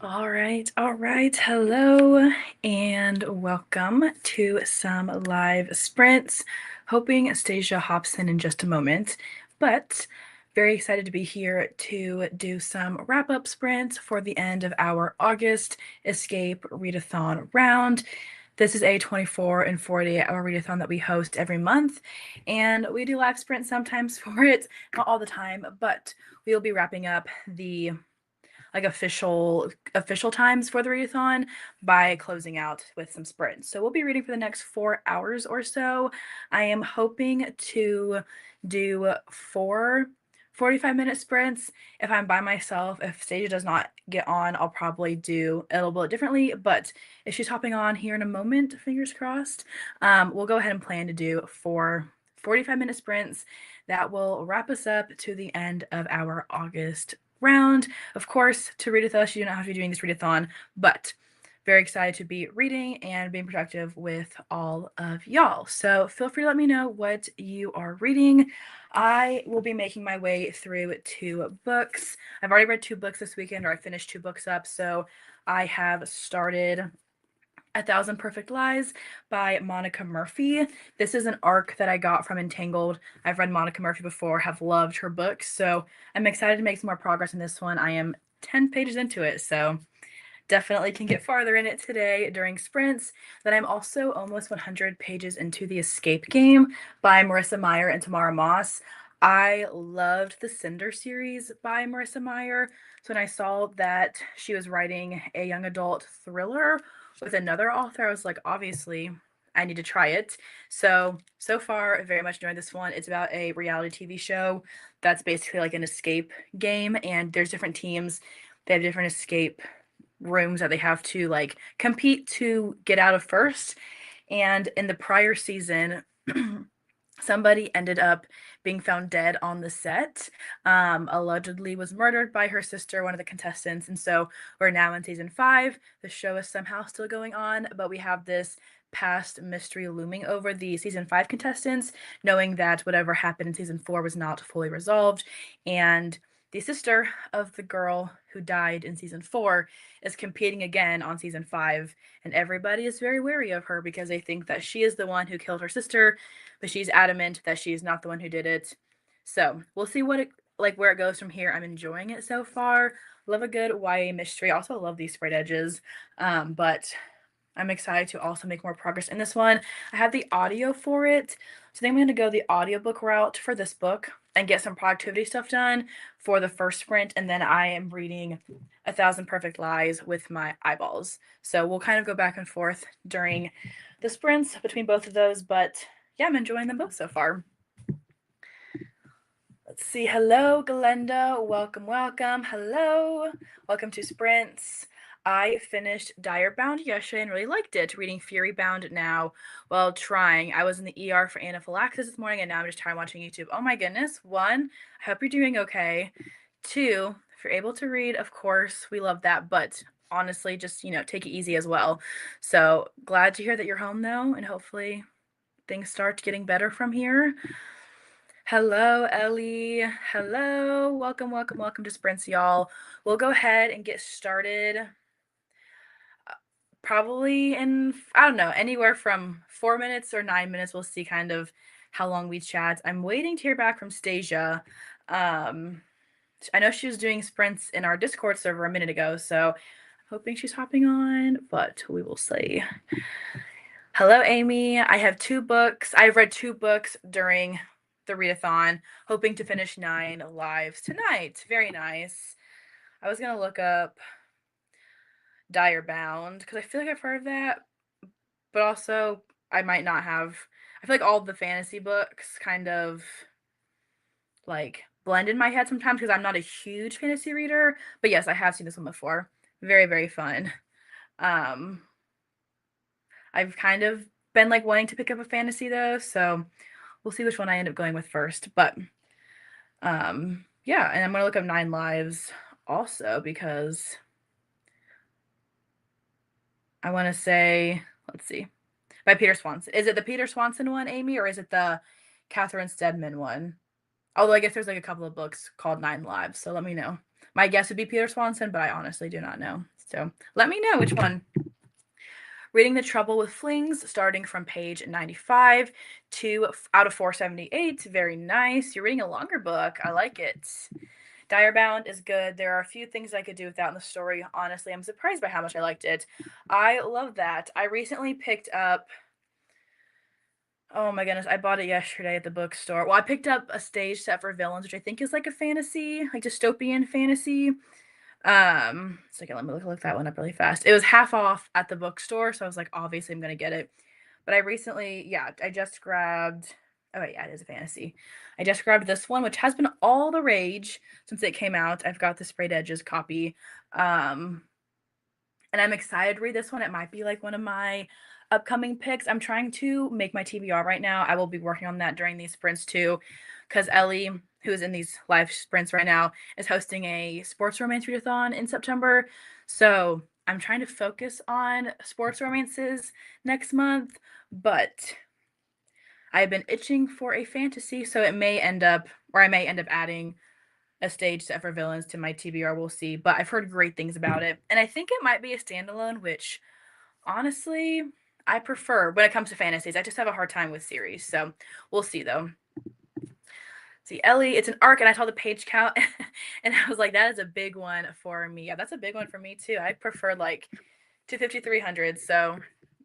All right, all right. Hello and welcome to some live sprints. Hoping Stasia hops in just a moment, but very excited to be here to do some wrap-up sprints for the end of our August Escape Readathon round. This is a 24 and 48-hour readathon that we host every month, and we do live sprints sometimes for it, not all the time, but we will be wrapping up the official times for the readathon by closing out with some sprints. So we'll be reading for the next 4 hours or so. I am hoping to do 4 45-minute sprints. If I'm by myself, if Stasia does not get on, I'll probably do it a little bit differently. But if she's hopping on here in a moment, fingers crossed, we'll go ahead and plan to do 4 45-minute sprints. That will wrap us up to the end of our August round. Of course, to read with us, you do not have to be doing this readathon, but very excited to be reading and being productive with all of y'all. So feel free to let me know what you are reading. I will be making my way through 2 books. I've already read 2 books this weekend, or I finished 2 books up. So I have started A Thousand Perfect Lies by Monica Murphy. This is an arc that I got from Entangled. I've read Monica Murphy before, have loved her books, so I'm excited to make some more progress in this one. I am 10 pages into it, so definitely can get farther in it today during sprints. Then I'm also almost 100 pages into The Escape Game by Marissa Meyer and Tamara Moss. I loved the Cinder series by Marissa Meyer. So when I saw that she was writing a young adult thriller with another author, I was like, obviously, I need to try it. So far, very much enjoying this one. It's about a reality TV show that's basically like an escape game, and there's different teams. They have different escape rooms that they have to like compete to get out of first. And in the prior season, somebody ended up being found dead on the set. Allegedly was murdered by her sister, one of the contestants. And so we're now in season 5. The show is somehow still going on, but we have this past mystery looming over the season 5 contestants, knowing that whatever happened in season 4 was not fully resolved. And the sister of the girl who died in season 4 is competing again on season 5, and everybody is very wary of her because they think that she is the one who killed her sister, but she's adamant that she's not the one who did it. So we'll see what it like where it goes from here. I'm enjoying it so far. Love a good YA mystery. Also love these sprayed edges. But I'm excited to also make more progress in this one. I have the audio for it. So then I'm going to go the audiobook route for this book and get some productivity stuff done for the first sprint. And then I am reading A Thousand Perfect Lies with my eyeballs. So we'll kind of go back and forth during the sprints between both of those. But yeah, I'm enjoying them both so far. Let's see. Hello, Glenda. Welcome, welcome. Hello. Welcome to Sprints. I finished Dire Bound yesterday and really liked it. Reading Fury Bound now while trying. I was in the ER for anaphylaxis this morning, and now I'm just tired watching YouTube. Oh my goodness. 1, I hope you're doing okay. 2, if you're able to read, of course, we love that, but honestly, just, take it easy as well. So glad to hear that you're home, though, and hopefully things start getting better from here. Hello, Ellie. Hello. Welcome, welcome, welcome to Sprints, y'all. We'll go ahead and get started. Probably in, I don't know, anywhere from 4 minutes or 9 minutes. We'll see kind of how long we chat. I'm waiting to hear back from Stasia. I know she was doing sprints in our Discord server a minute ago, so hoping she's hopping on, but we will see. Hello, Amy. I have 2 books. I've read 2 books during the readathon, hoping to finish 9 lives tonight. Very nice. I was going to look up Dire Bound because I feel like I've heard of that, but also I might not have. I feel like all the fantasy books kind of like blend in my head sometimes because I'm not a huge fantasy reader, but yes, I have seen this one before. Very, very fun. I've kind of been like wanting to pick up a fantasy though, so we'll see which one I end up going with first. But yeah, and I'm gonna look up 9 Lives also because I want to say, let's see, by Peter Swanson. Is it the Peter Swanson one, Amy, or is it the Catherine Stedman one? Although I guess there's like a couple of books called 9 Lives, so let me know. My guess would be Peter Swanson, but I honestly do not know. So let me know which one. Reading The Trouble with Flings, starting from page 95 to out of 478. Very nice. You're reading a longer book. I like it. Direbound is good. There are a few things I could do without in the story. Honestly, I'm surprised by how much I liked it. I love that. I recently picked up, oh my goodness, I bought it yesterday at the bookstore. Well, I picked up A Stage Set for Villains, which I think is like a fantasy, like dystopian fantasy. So let me look that one up really fast. It was half off at the bookstore, so I was like, obviously I'm gonna get it. But I recently, yeah, I just grabbed. Oh wait, yeah, it is a fantasy. I just grabbed this one, which has been all the rage since it came out. I've got the sprayed edges copy, um, and I'm excited to read this one. It might be like one of my upcoming picks. I'm trying to make my TBR right now. I will be working on that during these sprints too, because Ellie, who is in these live sprints right now, is hosting a sports romance readathon in September. So I'm trying to focus on sports romances next month, but I've been itching for a fantasy, so it may end up, or I may end up adding A Stage Set for Villains to my TBR. We'll see, but I've heard great things about it, and I think it might be a standalone, which honestly I prefer when it comes to fantasies. I just have a hard time with series, so we'll see though. See, Ellie, it's an arc, and I saw the page count, and I was like, that is a big one for me. Yeah, that's a big one for me too. I prefer like 250, 300. So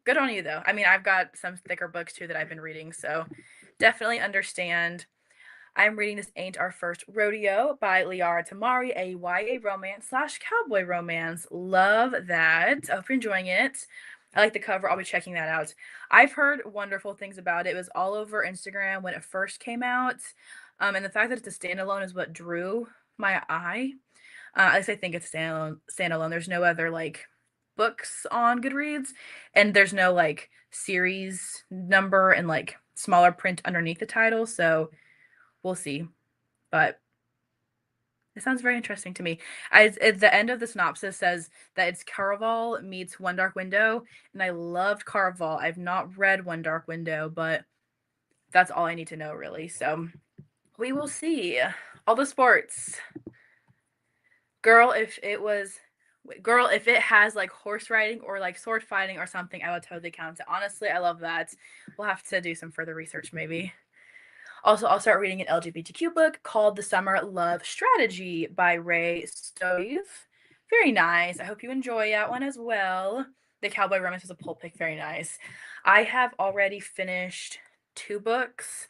good on you though. I mean, I've got some thicker books too that I've been reading, so definitely understand. I'm reading This Ain't Our First Rodeo by Liara Tamari, a YA romance slash cowboy romance. Love that. I hope you're enjoying it. I like the cover. I'll be checking that out. I've heard wonderful things about it. It was all over Instagram when it first came out. And the fact that it's a standalone is what drew my eye. At least I think it's standalone. There's no other like books on Goodreads, and there's no like series number and like smaller print underneath the title. So we'll see. But it sounds very interesting to me. At the end of the synopsis says that it's Caraval meets One Dark Window, and I loved Caraval. I've not read One Dark Window, but that's all I need to know, really. So we will see. All the sports. Girl, if it has like horse riding or like sword fighting or something, I would totally count it. Honestly, I love that. We'll have to do some further research, maybe. Also, I'll start reading an LGBTQ book called The Summer Love Strategy by Ray Stove. Very nice. I hope you enjoy that one as well. The Cowboy Romance was a pull pick. Very nice. I have already finished 2 books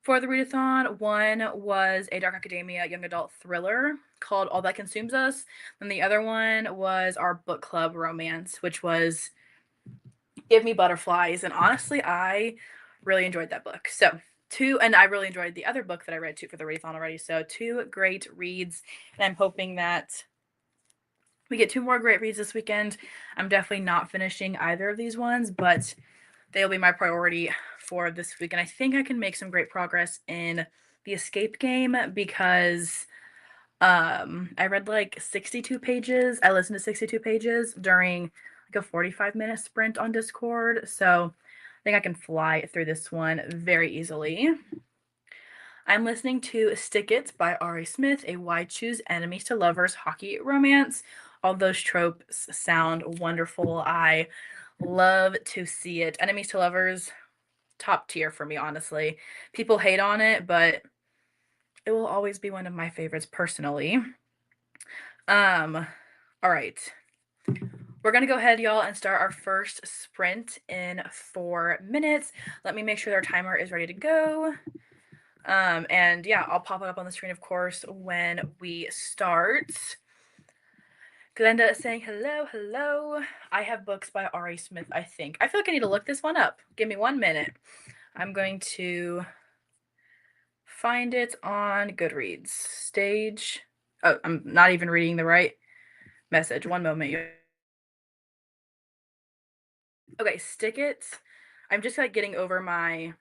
for the readathon. One was a dark academia young adult thriller called All That Consumes Us. And the other one was our book club romance, which was Give Me Butterflies. And honestly, I really enjoyed that book. So and I really enjoyed the other book that I read too for the readathon already. So 2 great reads, and I'm hoping that we get 2 more great reads this weekend. I'm definitely not finishing either of these ones, but they'll be my priority for this week. And I think I can make some great progress in the Escape game because I read like 62 pages. I listened to 62 pages during like a 45-minute sprint on Discord. So I think I can fly through this one very easily. I'm listening to Stick It by R.A. Smith, a Why Choose Enemies to Lovers hockey romance. All those tropes sound wonderful. I love to see it. Enemies to Lovers, top tier for me, honestly. People hate on it, but it will always be one of my favorites personally. All right. We're going to go ahead, y'all, and start our first sprint in 4 minutes. Let me make sure our timer is ready to go. And yeah, I'll pop it up on the screen, of course, when we start. Glenda saying hello, hello. I have books by R.A. Smith, I think. I feel like I need to look this one up. Give me 1 minute. I'm going to find it on Goodreads. Stage. Oh, I'm not even reading the right message. 1 moment. Okay, Stick It. I'm just like getting over my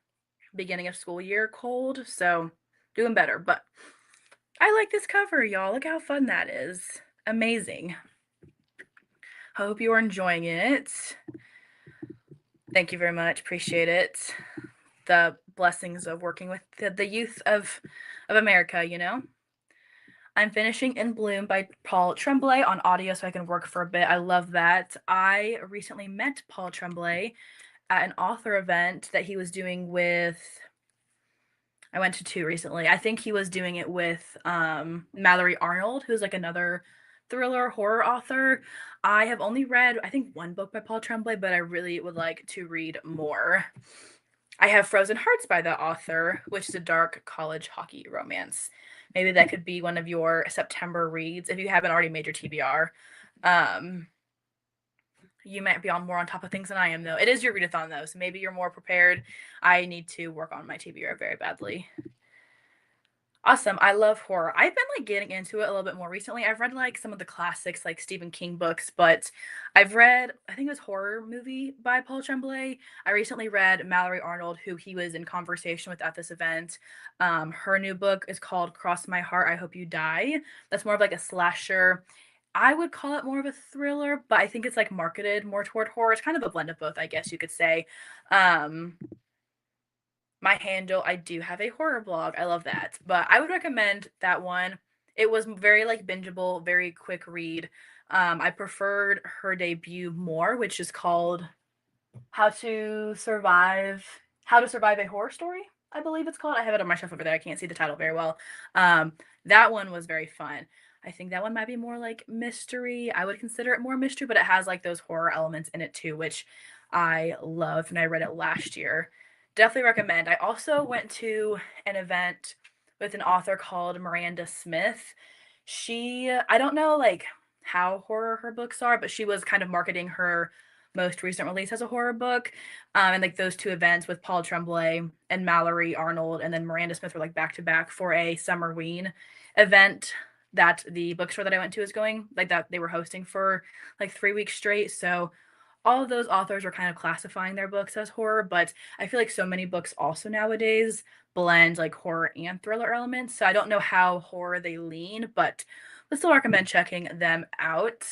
beginning of school year cold, so doing better. But I like this cover, y'all. Look how fun that is. Amazing. Hope you are enjoying it. Thank you very much. Appreciate it. the blessings of working with the youth of America, you know? I'm finishing In Bloom by Paul Tremblay on audio so I can work for a bit. I love that. I recently met Paul Tremblay at an author event that he was doing with I went to two recently. I think he was doing it with Mallory Arnold, who's like another thriller horror author. I have only read, I think, one book by Paul Tremblay, but I really would like to read more. I have Frozen Hearts by the author, which is a dark college hockey romance. Maybe that could be one of your September reads if you haven't already made your TBR. Um, you might be on more on top of things than I am, though. It is your readathon, though, so maybe you're more prepared. I need to work on my TBR very badly. Awesome. I love horror. I've been like getting into it a little bit more recently. I've read like some of the classics like Stephen King books, but I've read I think it was Horror Movie by Paul Tremblay. I recently read Mallory Arnold, who he was in conversation with at this event. Her new book is called Cross My Heart, I Hope You Die. That's more of like a slasher. I would call it more of a thriller, but I think it's like marketed more toward horror. It's kind of a blend of both, I guess you could say. Um, my handle, I do have a horror blog. I love that. But I would recommend that one. It was very like bingeable, very quick read. I preferred her debut more, which is called how to survive How to Survive a Horror Story, I believe it's called. I have it on my shelf over there. I can't see the title very well. Um, that one was very fun. I think that one might be more like mystery. I would consider it more mystery, but it has like those horror elements in it too, which I loved and I read it last year. Definitely recommend. I also went to an event with an author called Miranda Smith. I don't know like how horror her books are, but she was kind of marketing her most recent release as a horror book. And like those two events with Paul Tremblay and Mallory Arnold, and then Miranda Smith were like back to back for a Summerween event that the bookstore that I went to is going, like that they were hosting for like 3 weeks straight. So all of those authors were kind of classifying their books as horror, but I feel like so many books also nowadays blend like horror and thriller elements. So I don't know how horror they lean, but would still recommend checking them out.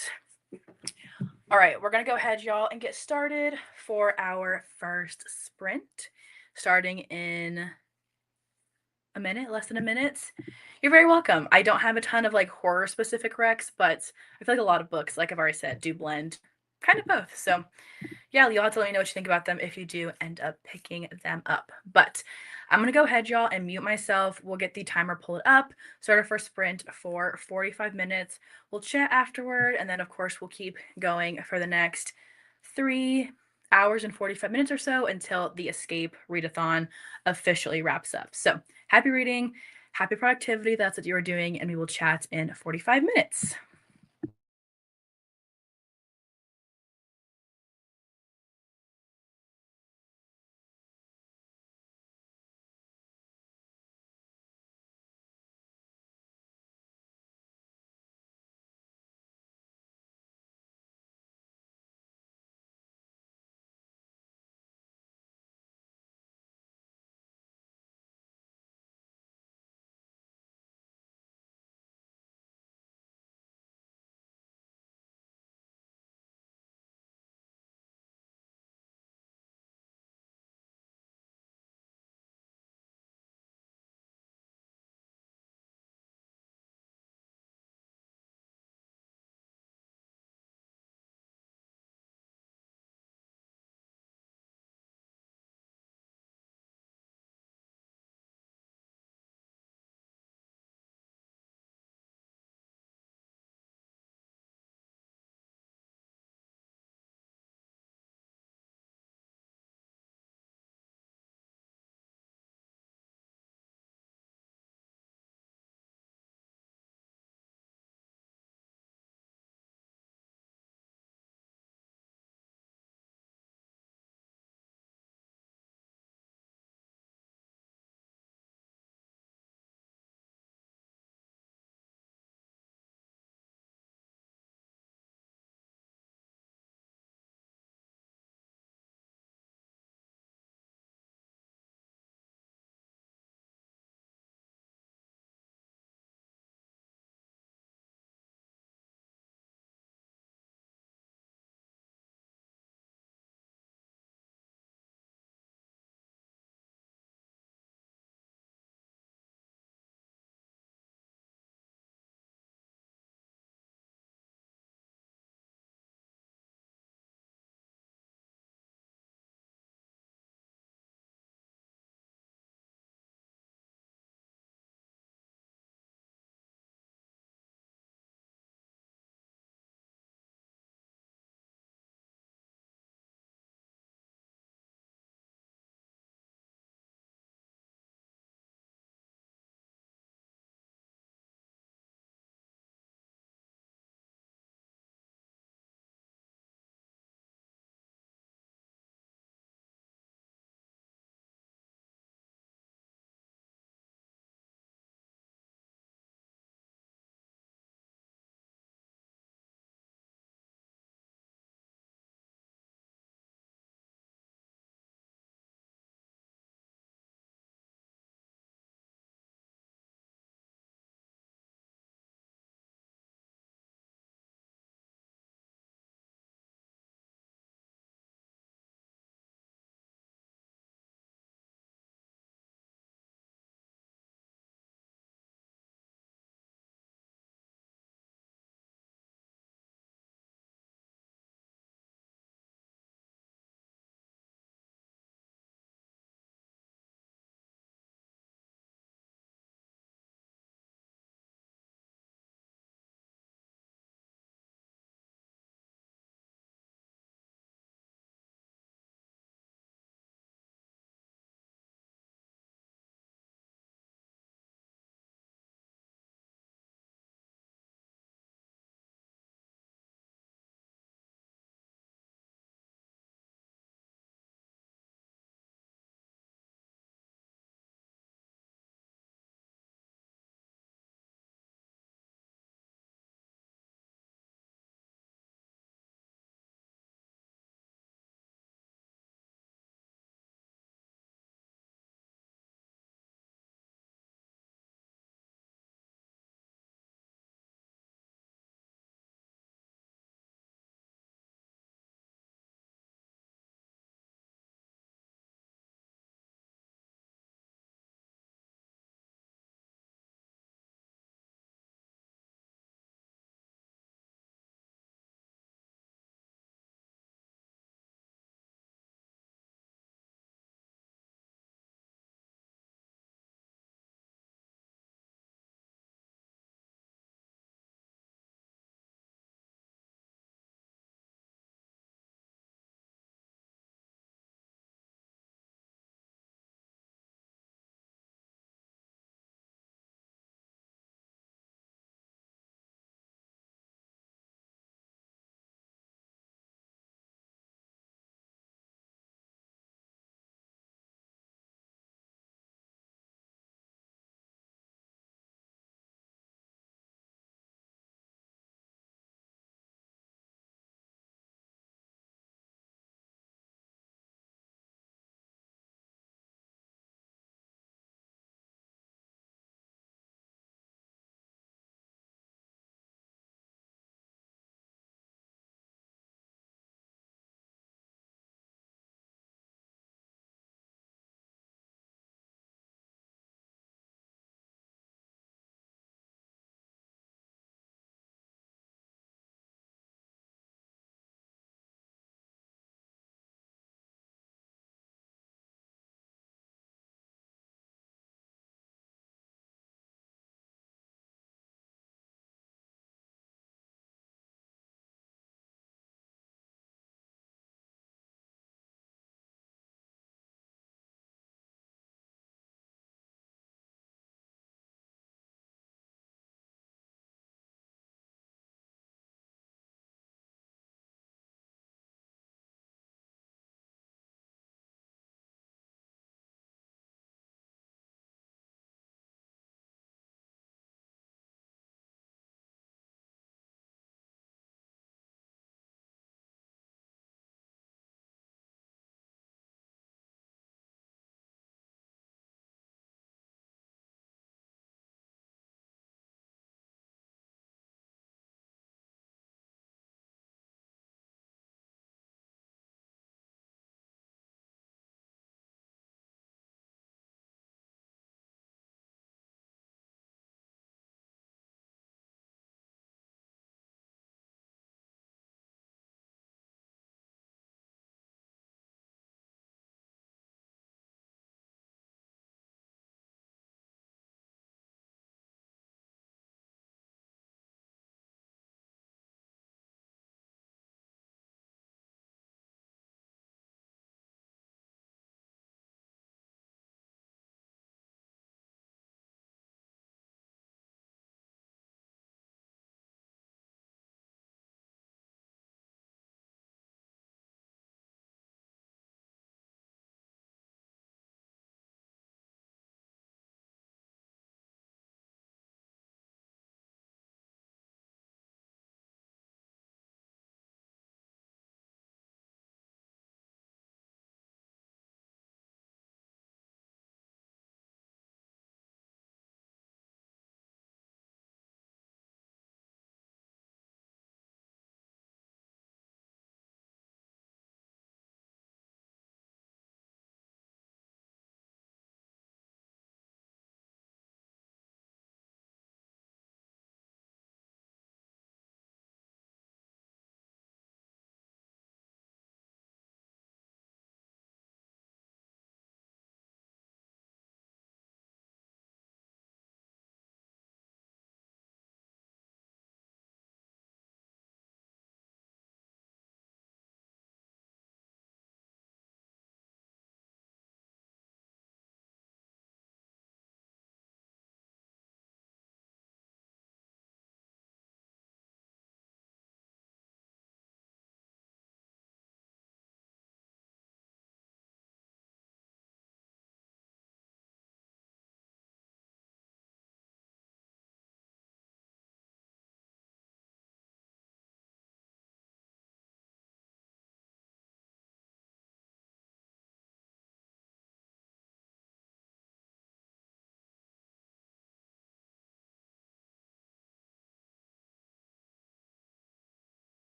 All right, we're gonna go ahead, y'all, and get started for our first sprint, starting in a minute, less than a minute. You're very welcome. I don't have a ton of like horror specific recs, but I feel like a lot of books, like I've already said, do blend kind of both. So yeah, you'll have to let me know what you think about them if you do end up picking them up. But I'm going to go ahead, y'all, and mute myself. We'll get the timer pulled up, start our first sprint for 45 minutes. We'll chat afterward, and then, of course, we'll keep going for the next 3 hours and 45 minutes or so until the Escape Readathon officially wraps up. So happy reading, happy productivity. That's what you are doing, and we will chat in 45 minutes.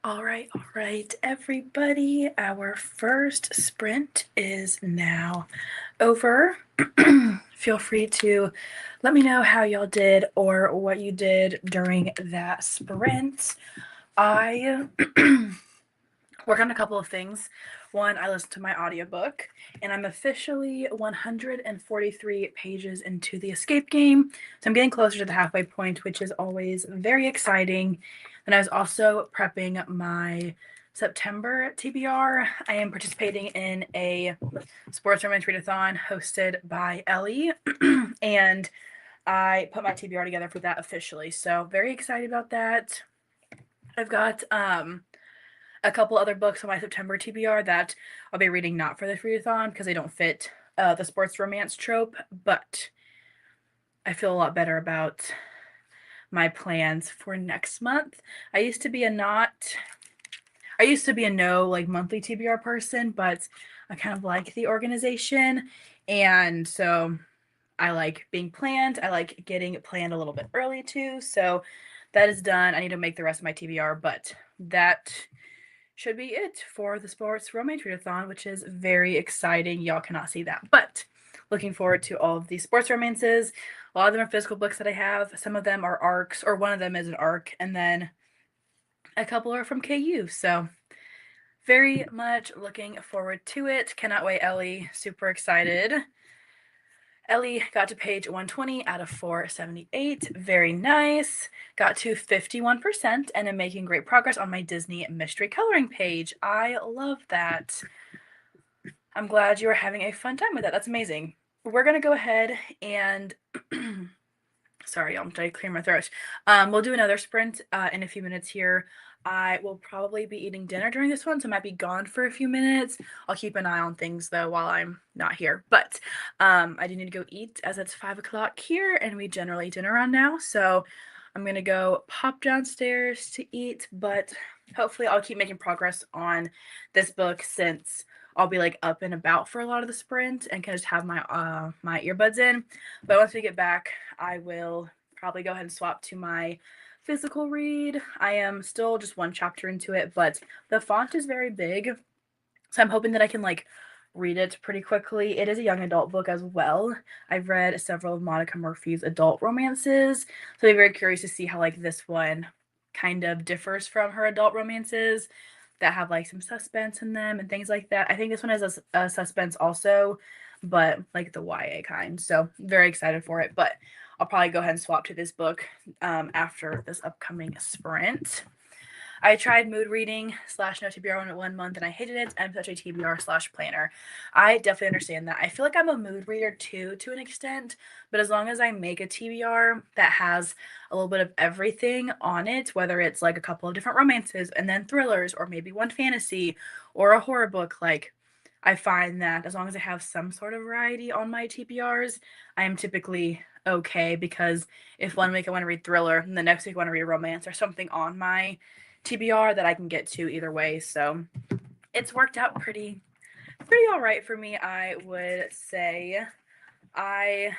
All right, everybody. Our first sprint is now over. Feel free to let me know how y'all did or what you did during that sprint. I worked on a couple of things. One, I listened to my audiobook, and I'm officially 143 pages into the escape game. So I'm getting closer to the halfway point, which is always very exciting. And I was also prepping my September TBR. I am participating in a sports romance readathon hosted by Ellie, and I put my TBR together for that officially. So very excited about that. I've got a couple other books on my September TBR that I'll be reading not for the readathon because they don't fit the sports romance trope, but I feel a lot better about my plans for next month. I used to be a no like monthly TBR person, but I kind of like the organization, and so I like being planned. I like getting planned a little bit early too. So that is done. I need to make the rest of my TBR, but that should be it for the sports romance readathon, which is very exciting. Y'all cannot see that, but looking forward to all of these sports romances. A lot of them are physical books that I have. Some of them are arcs, or one of them is an arc, and then a couple are from KU. So very much looking forward to it. Cannot wait, Ellie. Super excited. Ellie got to page 120 out of 478. Very nice. Got to 51% and am making great progress on my Disney mystery coloring page. I love that. I'm glad you are having a fun time with that. That's amazing. We're going to go ahead and sorry, I'm trying to clear my throat. We'll do another sprint in a few minutes here. I will probably be eating dinner during this one, so I might be gone for a few minutes. I'll keep an eye on things though while I'm not here. But I do need to go eat as it's 5 o'clock here, and we generally eat dinner around now. So I'm gonna go pop downstairs to eat, but hopefully I'll keep making progress on this book since I'll be like up and about for a lot of the sprint and can just have my my earbuds in. But once we get back, I will probably go ahead and swap to my physical read. I am still just one chapter into it, but the font is very big, so I'm hoping that I can like read it pretty quickly. It is a young adult book as well. I've read several of Monica Murphy's adult romances, so I'm very curious to see how like this one kind of differs from her adult romances that have like some suspense in them and things like that. I think this one has a suspense also, but like the YA kind. So very excited for it. But I'll probably go ahead and swap to this book after this upcoming sprint. I tried mood reading slash no TBR one month and I hated it. I'm such a TBR slash planner. I definitely understand that. I feel like I'm a mood reader too, to an extent, but as long as I make a TBR that has a little bit of everything on it, whether it's like a couple of different romances and then thrillers, or maybe one fantasy or a horror book, like I find that as long as I have some sort of variety on my TBRs, I am typically okay, because if one week I want to read thriller and the next week I want to read romance, or something on my TBR that I can get to either way. So it's worked out pretty all right for me, I would say. I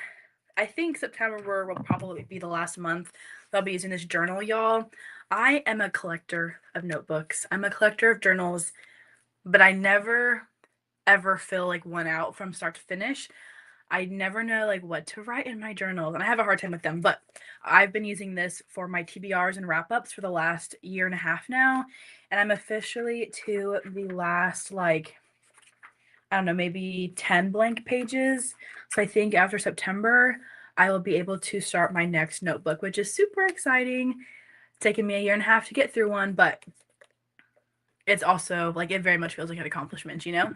think September will probably be the last month that I'll be using this journal, y'all. I am a collector of notebooks. I'm a collector of journals, but I never ever fill like one out from start to finish. I never know like what to write in my journals, and I have a hard time with them, but I've been using this for my TBRs and wrap-ups for the last year and a half now, and I'm officially to the last like I don't know, maybe 10 blank pages. So I think after September, I will be able to start my next notebook, which is super exciting. It's taken me a year and a half to get through one, but it's also like it very much feels like an accomplishment, you know?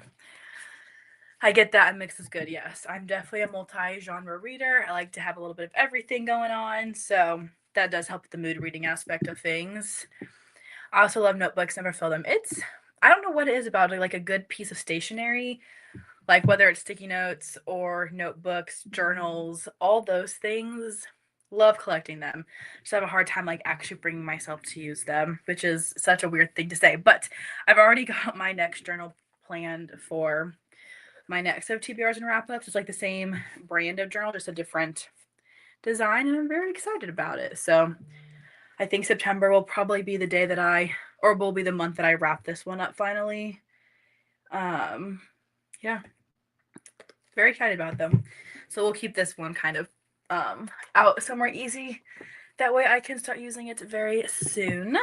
I get that, and mix is good, yes. I'm definitely a multi-genre reader. I like to have a little bit of everything going on, so that does help with the mood reading aspect of things. I also love notebooks, never fill them. I don't know what it is about like a good piece of stationery, like whether it's sticky notes or notebooks, journals, all those things. Love collecting them. Just have a hard time like actually bringing myself to use them, which is such a weird thing to say. But I've already got my next journal planned for my next of TBRs and wrap ups. It's like the same brand of journal, just a different design, and I'm very excited about it. So I think September will probably be the day that or will be the month that I wrap this one up finally. Yeah, very excited about them. So we'll keep this one kind of out somewhere easy. That way I can start using it very soon.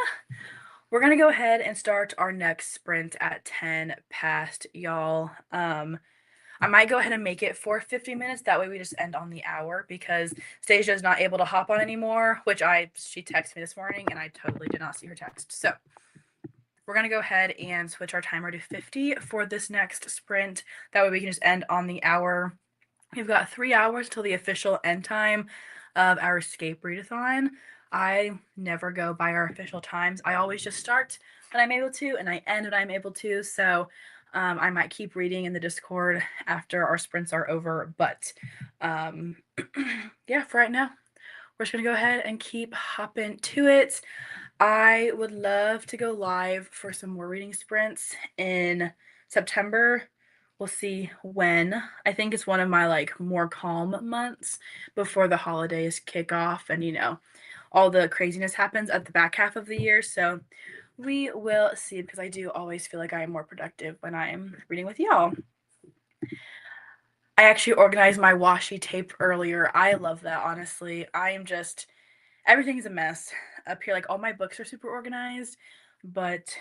We're going to go ahead and start our next sprint at 10 past, y'all. I might go ahead and make it for 50 minutes. That way we just end on the hour because Stasia is not able to hop on anymore, which she texted me this morning and I totally did not see her text. So we're going to go ahead and switch our timer to 50 for this next sprint. That way we can just end on the hour. We've got 3 hours till the official end time of our escape readathon. I never go by our official times. I always just start when I'm able to and I end when I'm able to. So I might keep reading in the Discord after our sprints are over. But yeah, for right now, we're just going to go ahead and keep hopping to it. I would love to go live for some more reading sprints in September. We'll see when. I think it's one of my like more calm months before the holidays kick off and all the craziness happens at the back half of the year. So we will see because I do always feel like I am more productive when I'm reading with y'all. I actually organized my washi tape earlier. I love that, honestly. Everything's a mess up here. Like all my books are super organized, but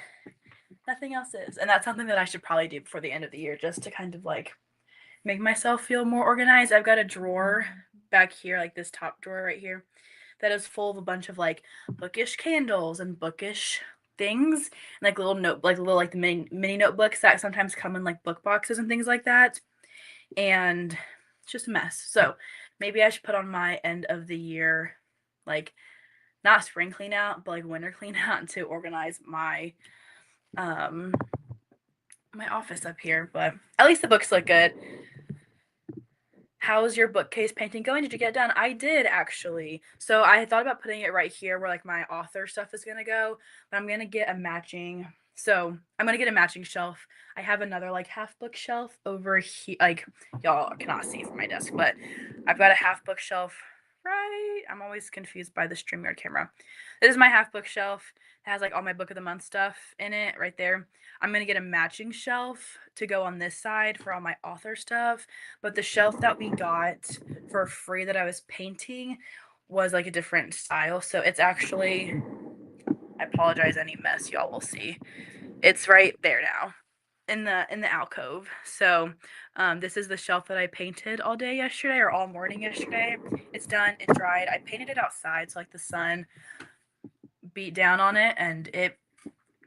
nothing else is. And that's something that I should probably do before the end of the year just to kind of like make myself feel more organized. I've got a drawer back here, like this top drawer right here, that is full of a bunch of like bookish candles and bookish things, and like the mini notebooks that sometimes come in like book boxes and things like that. And it's just a mess. So maybe I should put on my end of the year, like not spring clean out, but like winter clean out to organize my my office up here. But at least the books look good. How's your bookcase painting going? Did you get it done? I did actually. So I thought about putting it right here where like my author stuff is gonna go, but I'm gonna get a matching. So I'm gonna get a matching shelf. I have another like half bookshelf over here. Like y'all cannot see from my desk, but I've got a half bookshelf. Right, I'm always confused by the StreamYard camera. This is my half bookshelf. It has like all my book of the month stuff in it right there. I'm gonna get a matching shelf to go on this side for all my author stuff. But the shelf that we got for free that I was painting was like a different style. So it's actually, I apologize any mess y'all will see. It's right there now in the alcove. So this is the shelf that I painted all day yesterday or all morning yesterday. It's done, it's dried. I painted it outside so like the sun beat down on it and it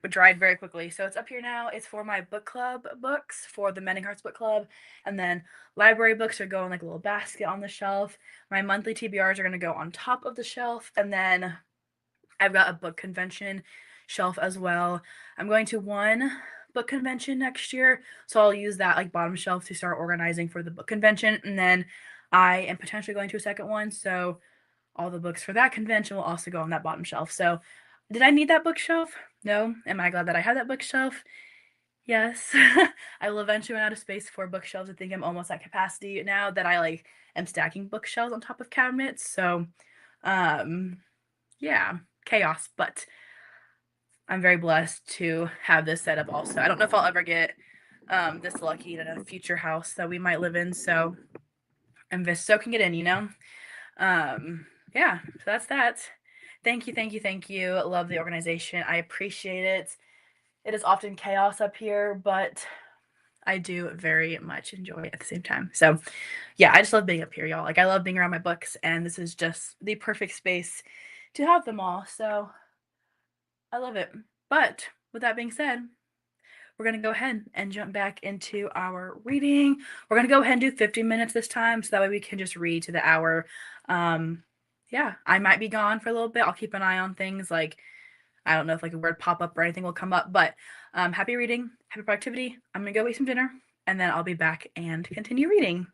dried very quickly. So it's up here now. It's for my book club books for the Mending Hearts book club. And then library books are going like a little basket on the shelf. My monthly TBRs are going to go on top of the shelf. And then I've got a book convention shelf as well. I'm going to one book convention next year. So I'll use that like bottom shelf to start organizing for the book convention. And then I am potentially going to a second one. So all the books for that convention will also go on that bottom shelf. So did I need that bookshelf? No. Am I glad that I have that bookshelf? Yes. I will eventually run out of space for bookshelves. I think I'm almost at capacity now that I like am stacking bookshelves on top of cabinets. So yeah, chaos, but I'm very blessed to have this setup also. I don't know if I'll ever get this lucky in a future house that we might live in. So I'm just soaking it in, yeah, so that's that. Thank you, thank you, thank you. Love the organization. I appreciate it. It is often chaos up here, but I do very much enjoy it at the same time. So, yeah, I just love being up here, y'all. Like, I love being around my books, and this is just the perfect space to have them all. So, I love it. But with that being said, we're going to go ahead and jump back into our reading. We're going to go ahead and do 50 minutes this time so that way we can just read to the hour. Yeah, I might be gone for a little bit. I'll keep an eye on things like I don't know if like a word pop up or anything will come up, but happy reading, happy productivity. I'm going to go eat some dinner and then I'll be back and continue reading.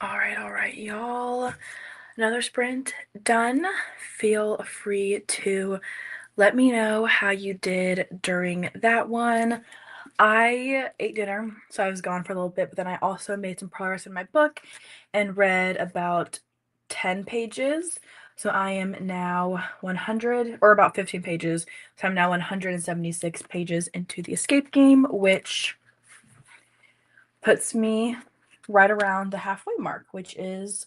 All right, y'all. Another sprint done. Feel free to let me know how you did during that one. I ate dinner, so I was gone for a little bit, but then I also made some progress in my book and read about 10 pages. So I am now 100, or about 15 pages. So I'm now 176 pages into the escape game, which puts me right around the halfway mark, which is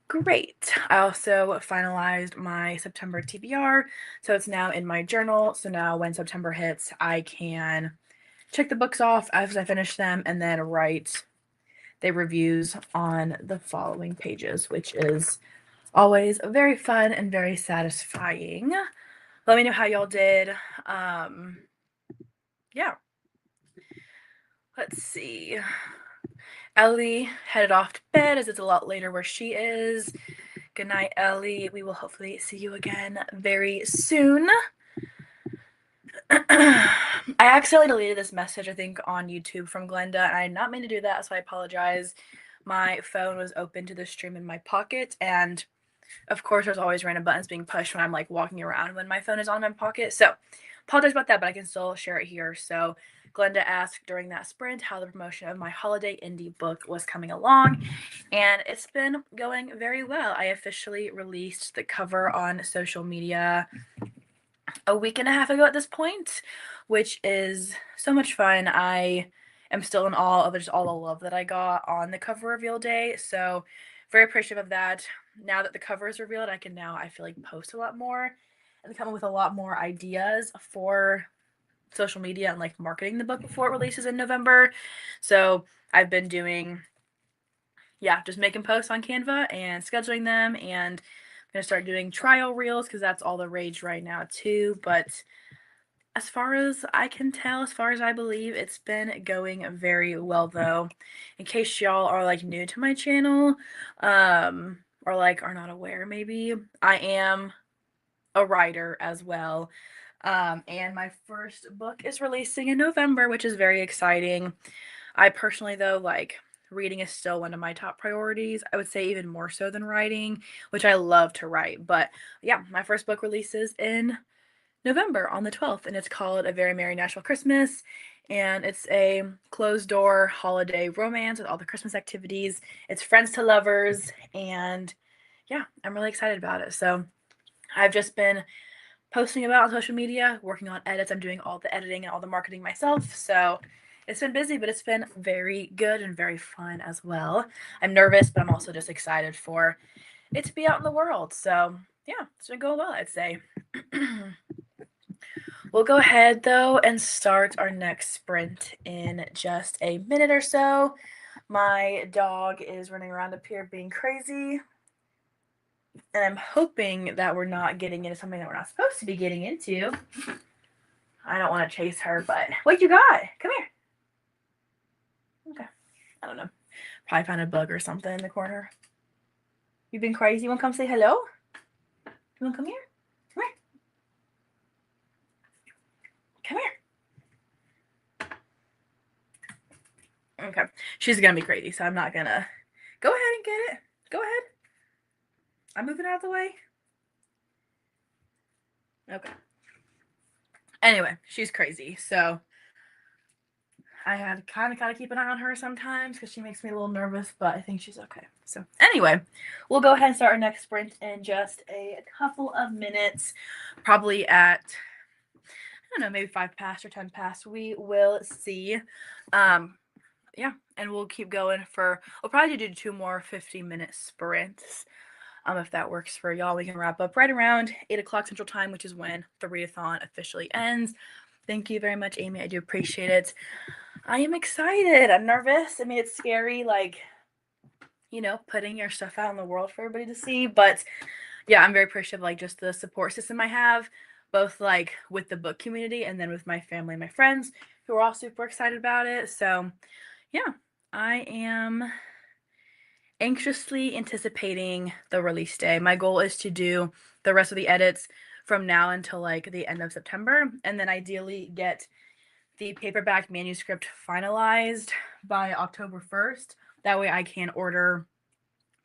great. I also finalized my September TBR, so it's now in my journal. So now when September hits, I can check the books off as I finish them and then write the reviews on the following pages, which is always very fun and very satisfying. Let me know how y'all did. Yeah. Let's see. Ellie headed off to bed as it's a lot later where she is. Good night, Ellie. We will hopefully see you again very soon. I accidentally deleted this message, I think, on YouTube from Glenda, and I did not mean to do that, so I apologize. My phone was open to the stream in my pocket, and of course, there's always random buttons being pushed when I'm like walking around when my phone is on my pocket. So, apologize about that, but I can still share it here. So, Glenda asked during that sprint how the promotion of my holiday indie book was coming along, and it's been going very well. I officially released the cover on social media a week and a half ago at this point, which is so much fun. I am still in awe of just all the love that I got on the cover reveal day. So, very appreciative of that. Now that the cover is revealed, I can now, I feel like, post a lot more and come up with a lot more ideas for social media and like marketing the book before it releases in November. So, I've been doing, yeah, just making posts on Canva and scheduling them, and I'm gonna start doing trial reels because that's all the rage right now too. But as far as I can tell, as far as I believe, it's been going very well though. In case y'all are like new to my channel, or like are not aware, maybe I am a writer as well. And my first book is releasing in November, which is very exciting. I personally, though, like reading is still one of my top priorities. I would say even more so than writing, which I love to write. But yeah, my first book releases in November on the 12th, and it's called A Very Merry National Christmas. And it's a closed door holiday romance with all the Christmas activities. It's friends to lovers, and yeah, I'm really excited about it. So I've just been posting about on social media, working on edits. I'm doing all the editing and all the marketing myself. So it's been busy, but it's been very good and very fun as well. I'm nervous, but I'm also just excited for it to be out in the world. So yeah, it's been going well, I'd say. We'll go ahead though and start our next sprint in just a minute or so. My dog is running around up here being crazy, and I'm hoping that we're not getting into something that we're not supposed to be getting into. I don't want to chase her, but what you got? Come here. Okay. I don't know. Probably found a bug or something in the corner. You've been crazy. You want to come say hello? You want to come here? Come here. Come here. Okay. She's going to be crazy, so I'm not going to. Go ahead and get it. Go ahead. I'm moving out of the way. Okay. Anyway, she's crazy, so I had kind of got to keep an eye on her sometimes because she makes me a little nervous, but I think she's okay. So anyway, we'll go ahead and start our next sprint in just a couple of minutes, probably at, I don't know, maybe 5 past or 10 past. We will see. Yeah, and we'll keep going we'll probably do 2 more 50-minute sprints. If that works for y'all, we can wrap up right around 8 o'clock Central Time, which is when the readathon officially ends. Thank you very much, Amy. I do appreciate it. I am excited. I'm nervous. I mean, it's scary, like, putting your stuff out in the world for everybody to see. But yeah, I'm very appreciative of like just the support system I have, both like with the book community and then with my family and my friends who are all super excited about it. So yeah, I am anxiously anticipating the release day. My goal is to do the rest of the edits from now until like the end of September, and then ideally get the paperback manuscript finalized by October 1st. That way I can order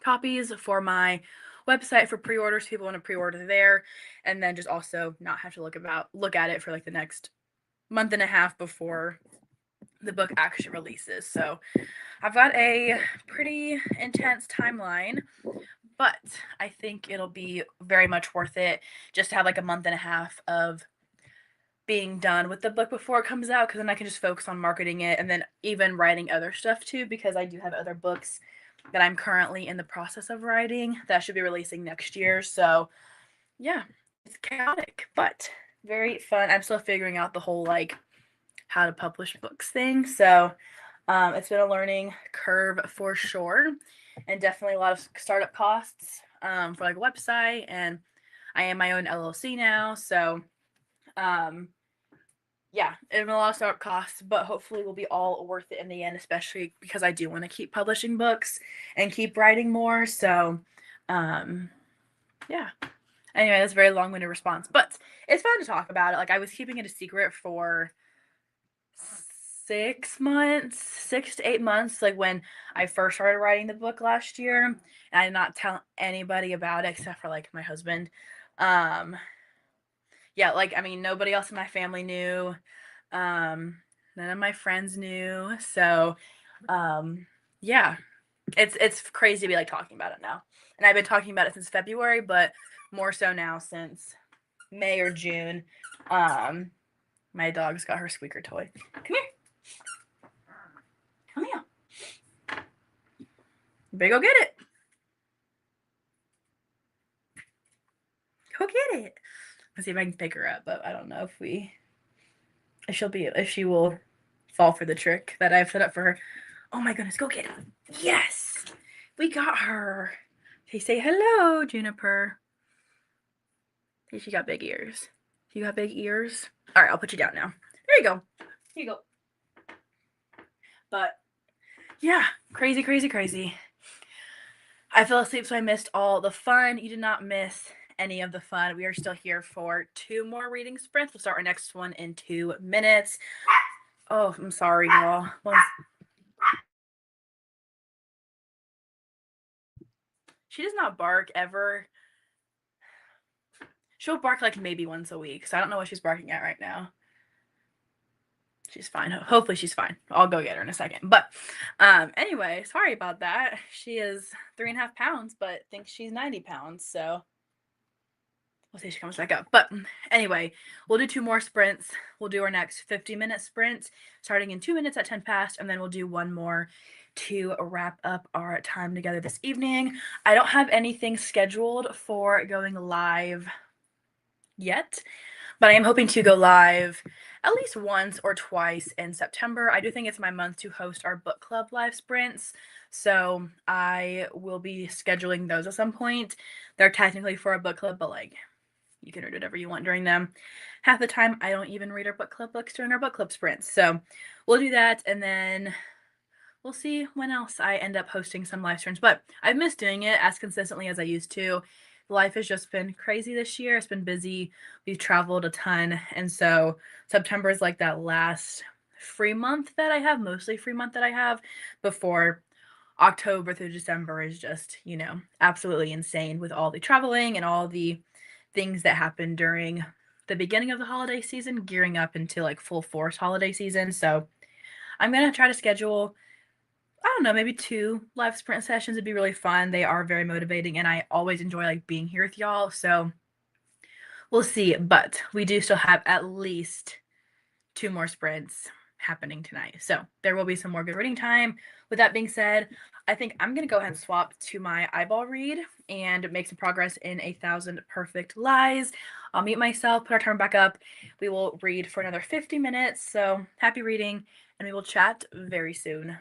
copies for my website for pre-orders. People want to pre-order there, and then just also not have to look at it for like the next month and a half before the book actually releases. So I've got a pretty intense timeline, but I think it'll be very much worth it just to have like a month and a half of being done with the book before it comes out, because then I can just focus on marketing it and then even writing other stuff too, because I do have other books that I'm currently in the process of writing that should be releasing next year. So yeah, it's chaotic, but very fun. I'm still figuring out the whole like how to publish books thing. So it's been a learning curve for sure, and definitely a lot of startup costs for like a website. And I am my own LLC now, so yeah, it will a lot of startup costs, but hopefully will be all worth it in the end, especially because I do want to keep publishing books and keep writing more. So, yeah. Anyway, that's a very long-winded response, but it's fun to talk about it. Like, I was keeping it a secret for 6 months, 6 to 8 months, like when I first started writing the book last year, and I did not tell anybody about it except for like my husband. Um, yeah, like I mean, nobody else in my family knew. None of my friends knew. So, yeah, it's crazy to be like talking about it now. And I've been talking about it since February, but more so now since May or June. My dog's got her squeaker toy. Come here. Come here. You better go get it. Go get it. Let's see if I can pick her up, but I don't know if she will fall for the trick that I've set up for her. Oh my goodness, go get it. Yes, we got her. Hey, say hello, Juniper. Hey, she got big ears. You got big ears? All right, I'll put you down now. There you go. Here you go. But yeah, crazy, crazy, crazy. I fell asleep, so I missed all the fun. You did not miss any of the fun. We are still here for 2 more reading sprints. We'll start our next one in 2 minutes. Oh, I'm sorry, y'all. She does not bark ever. She'll bark like maybe once a week, so I don't know what she's barking at right now. She's fine. Hopefully she's fine. I'll go get her in a second. But anyway, sorry about that. She is 3.5 pounds, but thinks she's 90 pounds. So we'll see if she comes back up. But anyway, we'll do 2 more sprints. We'll do our next 50-minute sprint starting in 2 minutes at 10 past, and then we'll do one more to wrap up our time together this evening. I don't have anything scheduled for going live yet, but I am hoping to go live at least once or twice in September. I do think it's my month to host our book club live sprints, so I will be scheduling those at some point. They're technically for a book club, but like you can read whatever you want during them. Half the time, I don't even read our book club books during our book club sprints. So we'll do that, and then we'll see when else I end up hosting some live streams. But I've missed doing it as consistently as I used to. Life has just been crazy this year. It's been busy. We've traveled a ton. And so September is like that last free month that I have, mostly free month that I have before October through December is just, absolutely insane with all the traveling and all the things that happen during the beginning of the holiday season, gearing up into like full force holiday season. So I'm going to try to schedule, I don't know, maybe 2 live sprint sessions would be really fun. They are very motivating, and I always enjoy like being here with y'all. So we'll see, but we do still have at least 2 more sprints happening tonight. So there will be some more good reading time. With that being said, I think I'm going to go ahead and swap to my eyeball read and make some progress in 1,000 Perfect Lies. I'll mute myself, put our timer back up. We will read for another 50 minutes. So happy reading, and we will chat very soon.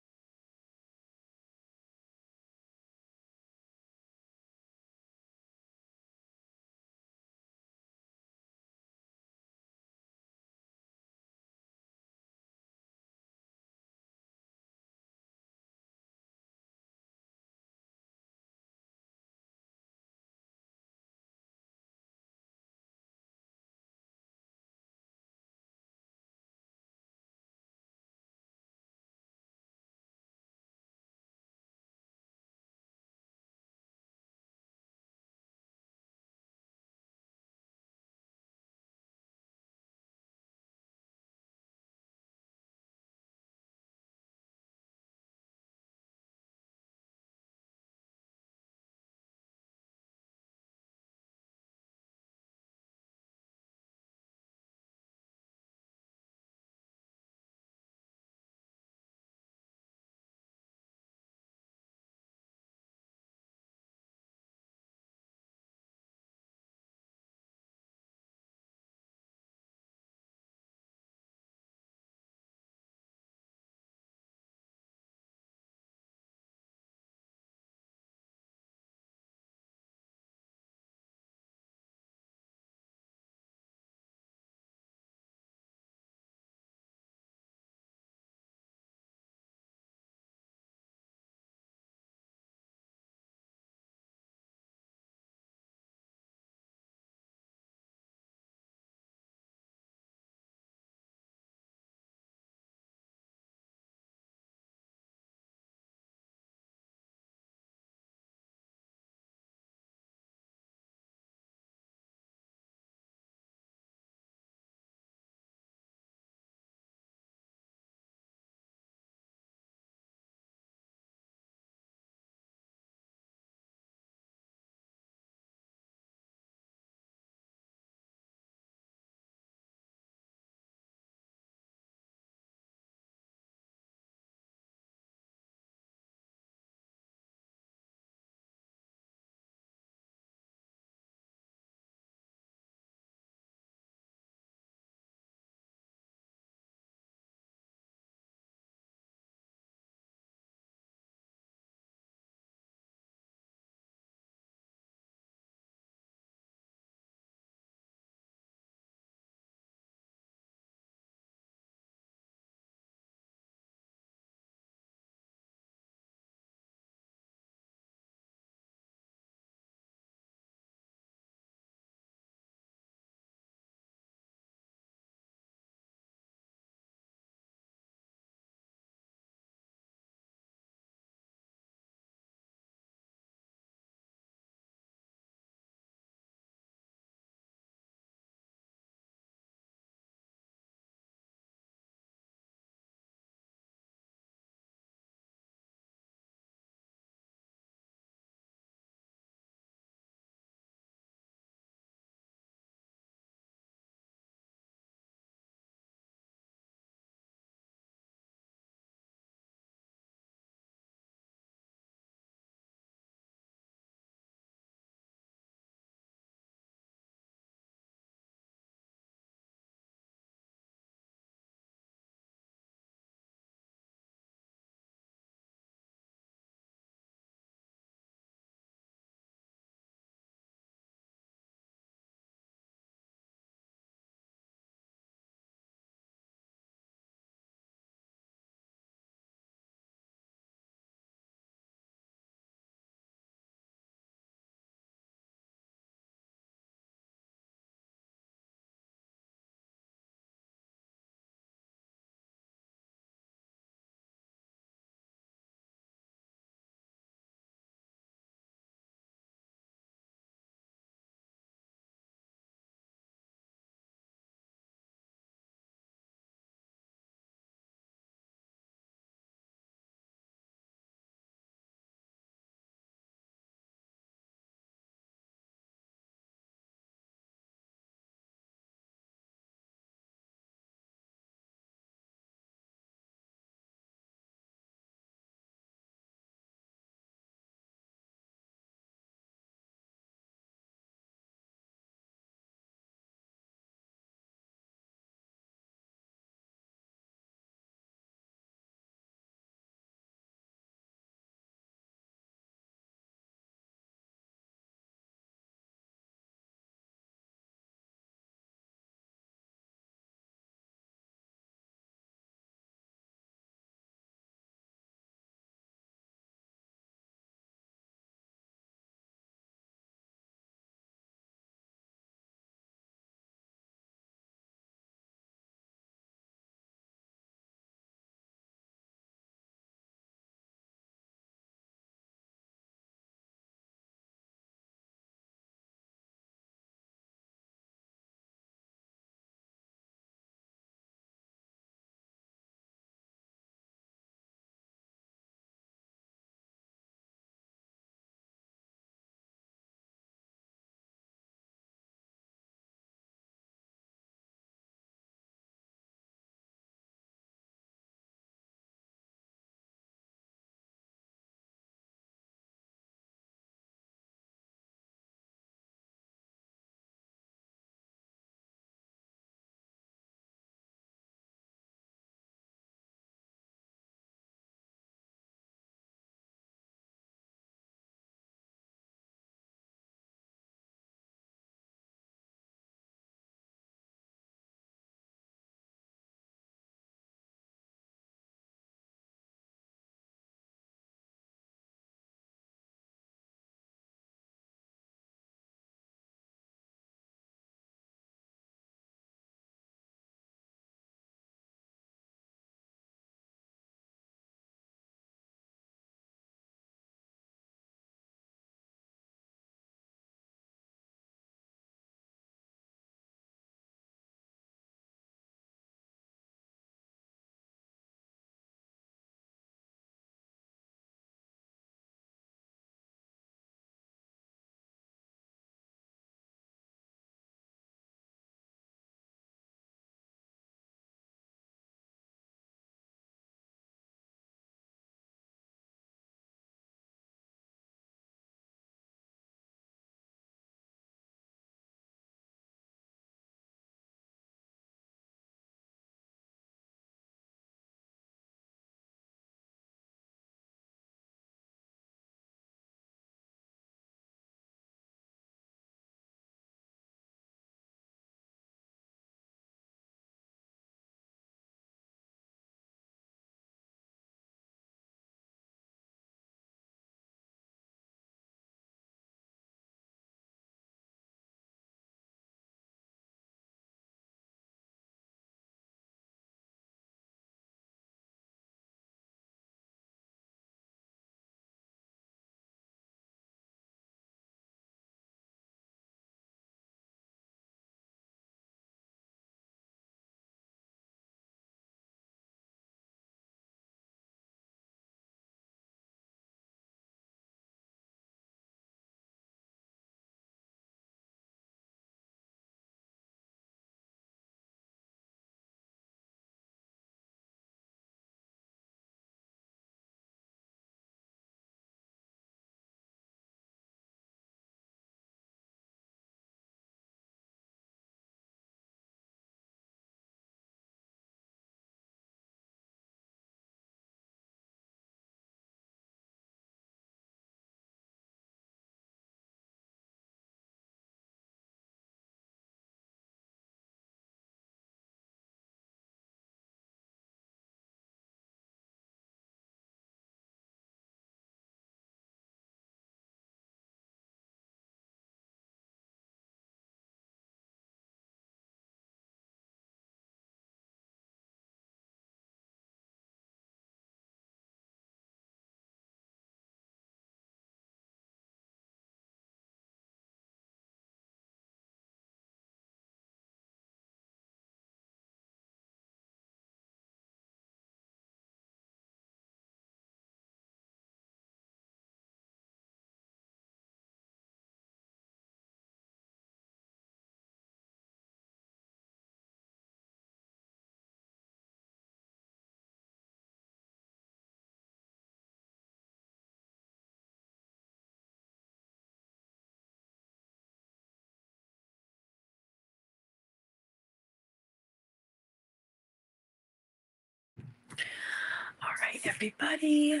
right, everybody.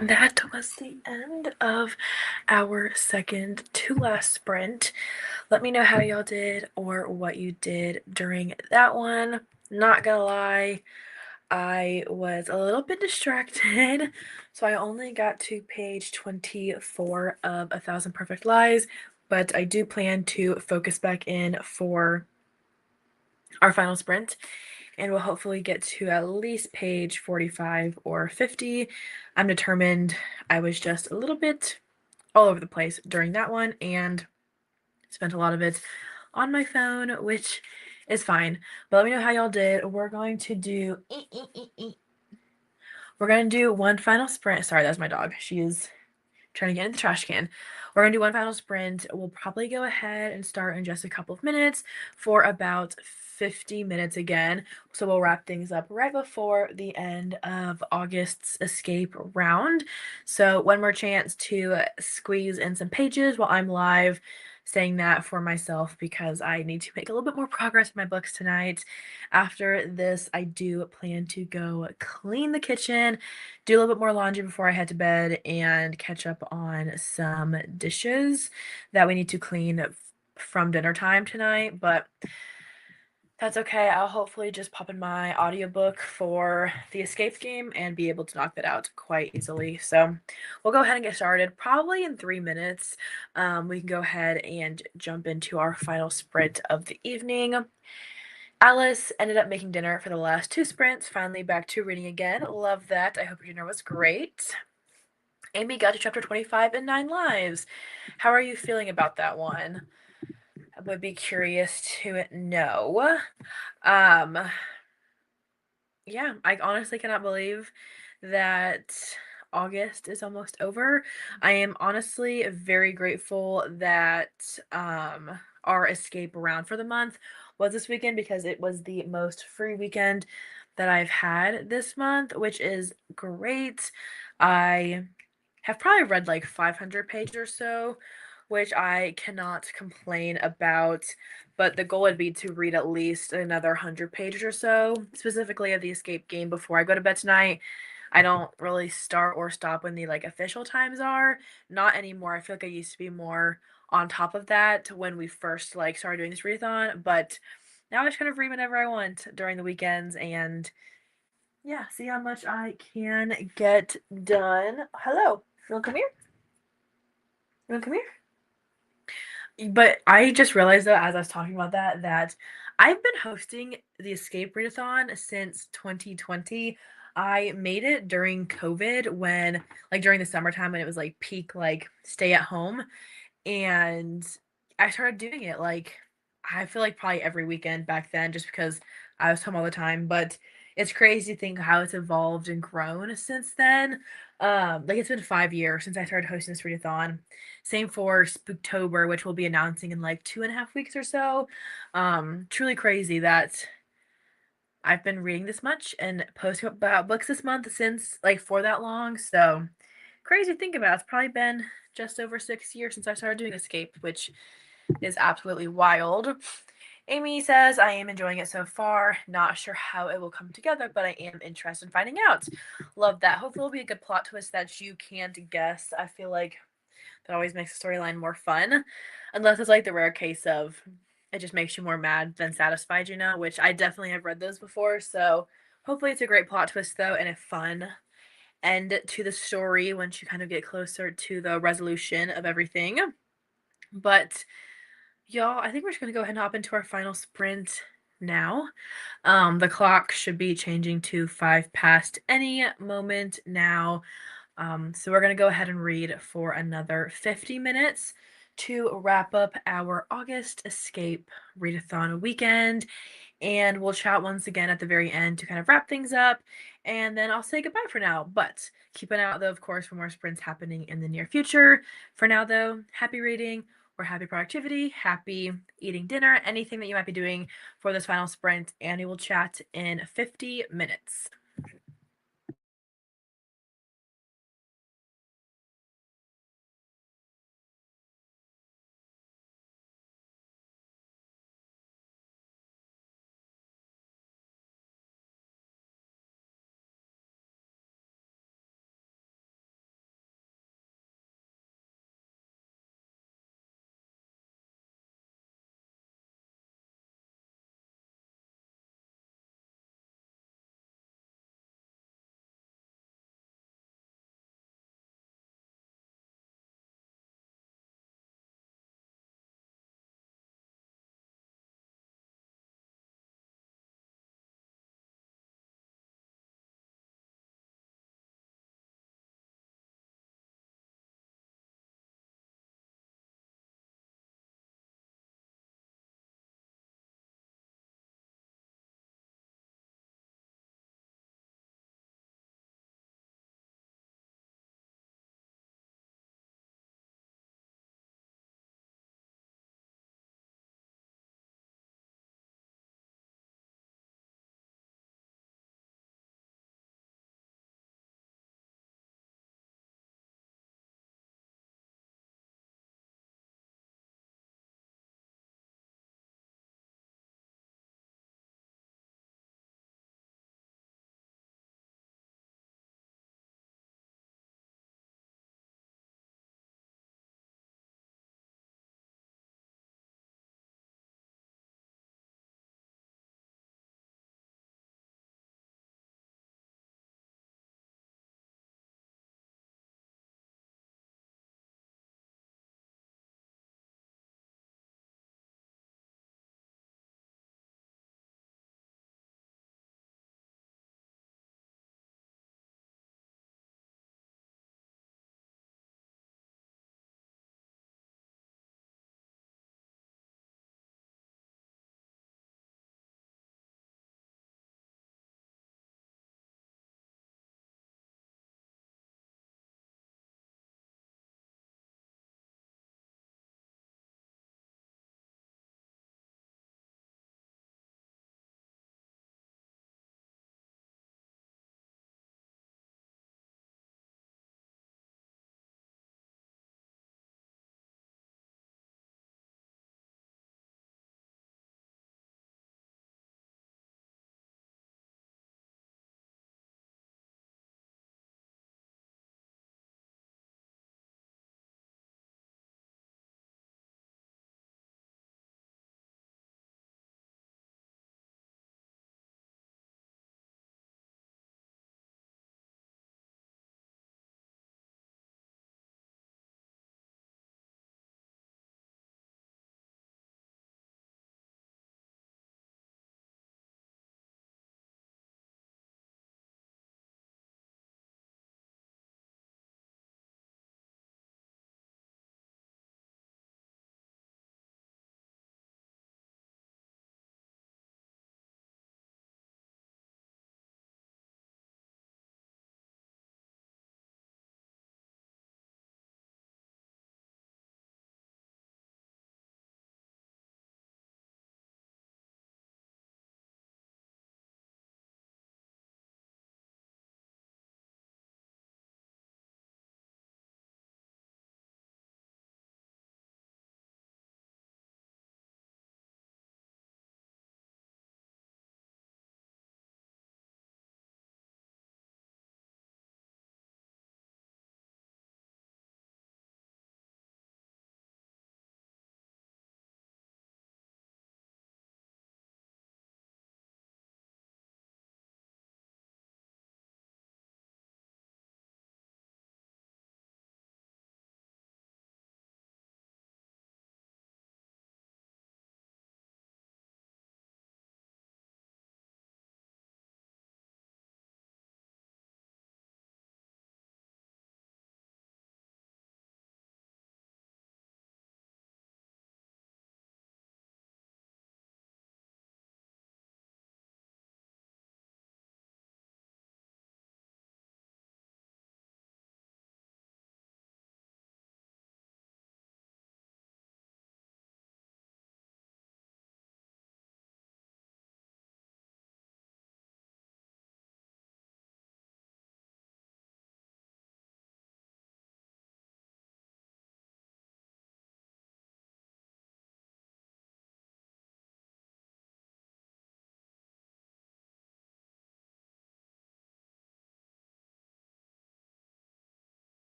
That was the end of our second to last sprint. Let me know how y'all did or what you did during that one. Not gonna lie, I was a little bit distracted, so I only got to page 24 of A Thousand Perfect Lies, but I do plan to focus back in for our final sprint, and we'll hopefully get to at least page 45 or 50. I'm determined. I was just a little bit all over the place during that one and spent a lot of it on my phone, which is fine. But let me know how y'all did. We're going to do one final sprint. Sorry, that's my dog. She is trying to get in the trash can. We're going to do one final sprint. We'll probably go ahead and start in just a couple of minutes for about 50 minutes again. So we'll wrap things up right before the end of August's escape round. So one more chance to squeeze in some pages while I'm live, saying that for myself because I need to make a little bit more progress in my books tonight. After this, I do plan to go clean the kitchen, do a little bit more laundry before I head to bed, and catch up on some dishes that we need to clean from dinner time tonight. But that's okay. I'll hopefully just pop in my audiobook for the escape game and be able to knock that out quite easily. So we'll go ahead and get started. Probably in 3 minutes, we can go ahead and jump into our final sprint of the evening. Alice ended up making dinner for the last 2 sprints, finally back to reading again. Love that. I hope your dinner was great. Amy got to chapter 25 in 9 lives. How are you feeling about that one? I would be curious to know. Yeah, I honestly cannot believe that August is almost over. I am honestly very grateful that our escape around for the month was this weekend because it was the most free weekend that I've had this month, which is great. I have probably read like 500 pages or so, which I cannot complain about. But the goal would be to read at least another 100 pages or so, specifically of the escape game before I go to bed tonight. I don't really start or stop when the like official times are. Not anymore. I feel like I used to be more on top of that when we first like started doing this readathon, but now I just kind of read whenever I want during the weekends and yeah, see how much I can get done. Hello. You wanna come here? You wanna come here? But I just realized though, as I was talking about that, that I've been hosting the Escape Readathon since 2020. I made it during COVID when, like, during the summertime when it was like peak, like, stay at home. And I started doing it, like, I feel like probably every weekend back then just because I was home all the time, but it's crazy to think how it's evolved and grown since then. Like, it's been 5 years since I started hosting this readathon. Same for Spooktober, which we'll be announcing in, like, 2.5 weeks or so. Truly crazy that I've been reading this much and posting about books this month since, like, for that long, so crazy to think about. It's probably been just over 6 years since I started doing Escape, which is absolutely wild. Amy says, I am enjoying it so far. Not sure how it will come together, but I am interested in finding out. Love that. Hopefully it'll be a good plot twist that you can't guess. I feel like that always makes the storyline more fun. Unless it's like the rare case of it just makes you more mad than satisfied, you know, which I definitely have read those before. So hopefully it's a great plot twist though and a fun end to the story once you kind of get closer to the resolution of everything. But y'all, I think we're just gonna go ahead and hop into our final sprint now. The clock should be changing to 5 past any moment now. So we're gonna go ahead and read for another 50 minutes to wrap up our August Escape Readathon weekend. And we'll chat once again at the very end to kind of wrap things up. And then I'll say goodbye for now. But keep an eye out, though, of course, for more sprints happening in the near future. For now, though, happy reading or happy productivity, happy eating dinner, anything that you might be doing for this final sprint. And we will chat in 50 minutes.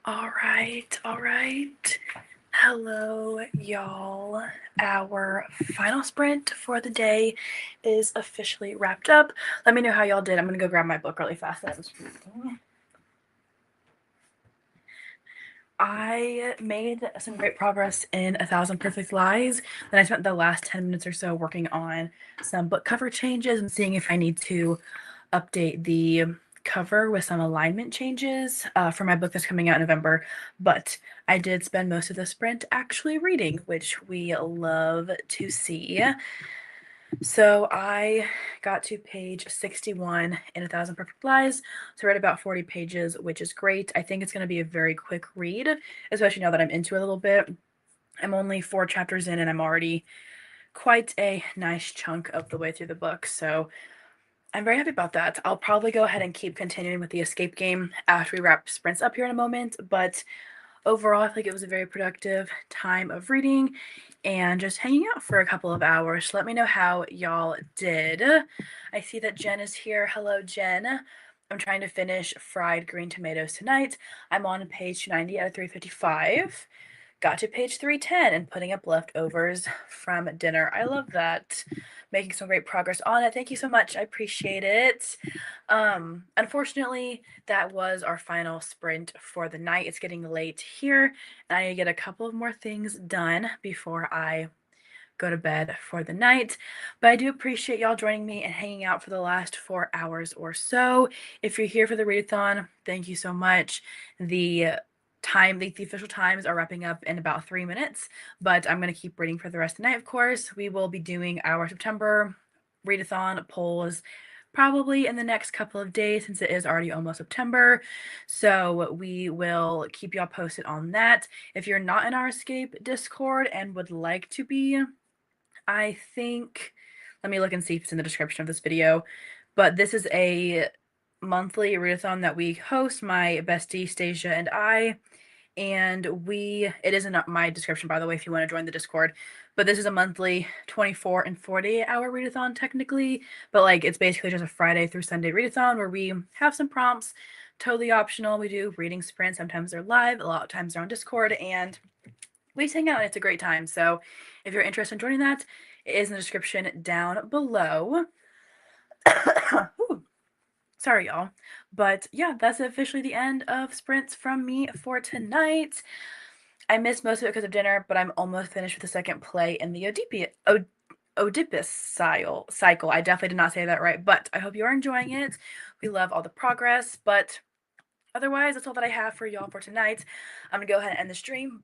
All right. Hello, y'all. Our final sprint for the day is officially wrapped up. Let me know how y'all did. I'm going to go grab my book really fast that I was reading. I made some great progress in 1,000 Perfect Lies. Then I spent the last 10 minutes or so working on some book cover changes and seeing if I need to update the cover with some alignment changes for my book that's coming out in November. But I did spend most of the sprint actually reading, which we love to see. So I got to page 61 in 1,000 Perfect Lies. So I read about 40 pages, which is great. I think it's going to be a very quick read, especially now that I'm into it a little bit. I'm only 4 chapters in and I'm already quite a nice chunk of the way through the book. So I'm very happy about that. I'll probably go ahead and keep continuing with the escape game after we wrap sprints up here in a moment, but overall, I think it was a very productive time of reading and just hanging out for a couple of hours. Let me know how y'all did. I see that Jen is here. Hello, Jen. I'm trying to finish fried green tomatoes tonight. I'm on page 90 out of 355. Got to page 310 and putting up leftovers from dinner. I love that. Making some great progress on it. Thank you so much. I appreciate it. Unfortunately, that was our final sprint for the night. It's getting late here, and I need to get a couple of more things done before I go to bed for the night. But I do appreciate y'all joining me and hanging out for the last 4 hours or so. If you're here for the readathon, thank you so much. The official times are wrapping up in about 3 minutes, but I'm going to keep reading for the rest of the night, of course. We will be doing our September readathon polls probably in the next couple of days since it is already almost September. So we will keep y'all posted on that. If you're not in our Escape Discord and would like to be, I think, let me look and see if it's in the description of this video, but this is a monthly readathon that we host, my bestie Stasia and I, and it is in my description, by the way, if you want to join the Discord, but this is a monthly 24 and 48 hour readathon technically, but like it's basically just a Friday through Sunday readathon where we have some prompts, totally optional. We do reading sprints. Sometimes they're live, a lot of times they're on Discord, and we just hang out and it's a great time. So if you're interested in joining that, it is in the description down below. Sorry, y'all. But yeah, that's officially the end of sprints from me for tonight. I missed most of it because of dinner, but I'm almost finished with the second play in the Oedipus cycle. I definitely did not say that right, but I hope you are enjoying it. We love all the progress, but otherwise, that's all that I have for y'all for tonight. I'm going to go ahead and end the stream.